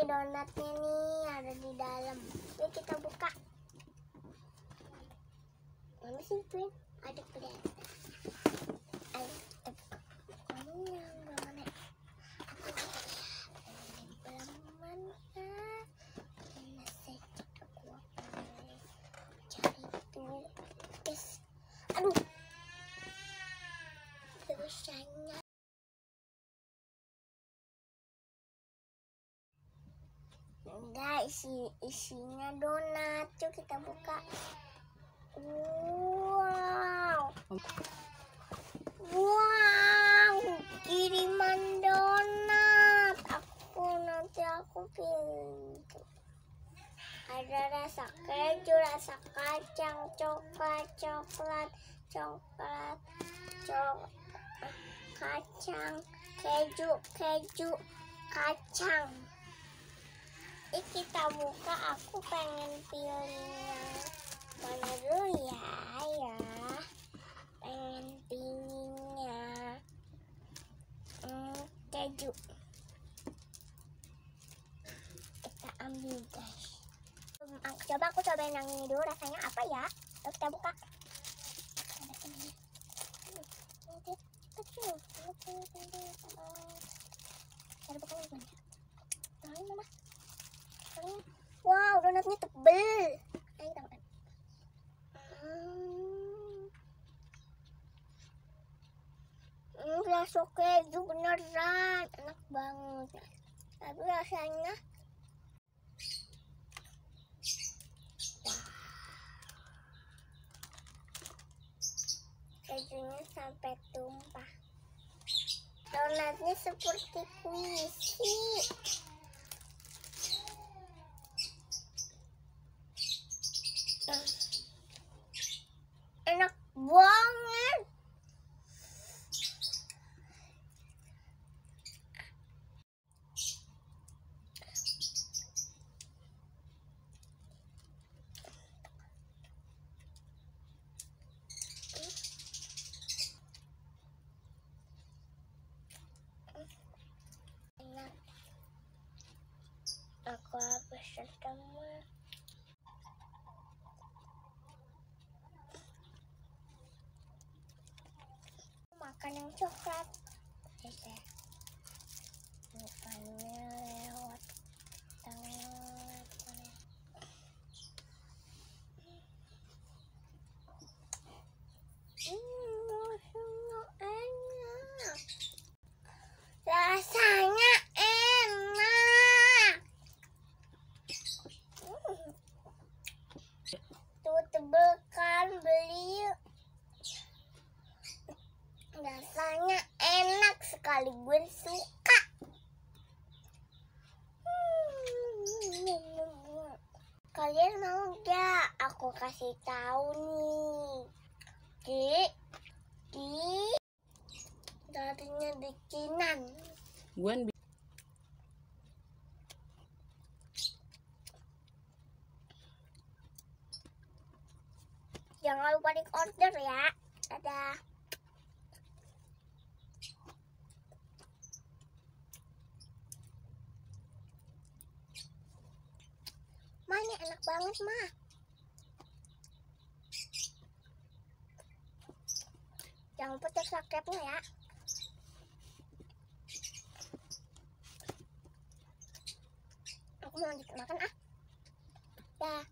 donatnya nih ada di dalam. Yuk kita buka. Mana sih Pin? Ada kelihatan. Ayo kita buka. Mana mana? Pelan-pelan kan. Mana sih? Aku cari tuh. Guys. Aduh. Terusnya. Enggak, isinya donat. Yuk kita buka. Wow. Wow, kiriman donat. Aku pilih. Ada rasa keju, rasa kacang, coklat, kacang, keju, kacang. Ini kita buka, aku pengen pilih yang mana dulu ya. Pengen pilihnya keju. Kita ambil guys. Aku cobain yang ini dulu, rasanya apa ya. Lalu kita buka. Cara buka gimana? Tahu mama? Wow, donatnya tebel. Ayo kita makan. Rasa keju beneran enak banget. Tapi rasanya kejunya sampai tumpah. Donatnya seperti puisi. Enak banget. Enak. Aku habis semua. Makan yang coklat. Bukannya lewat tangan. Rasanya enak. Tuh tebel kan, beli. Rasanya enak sekali, gue suka. Kalian mau gak aku kasih tahu nih? Darinya bikinan. Jangan lupa di order ya. Dadah. Ini enak banget mah. Jangan lupa cek subscribe-nya ya. Aku mau lanjut makan ah. Dah.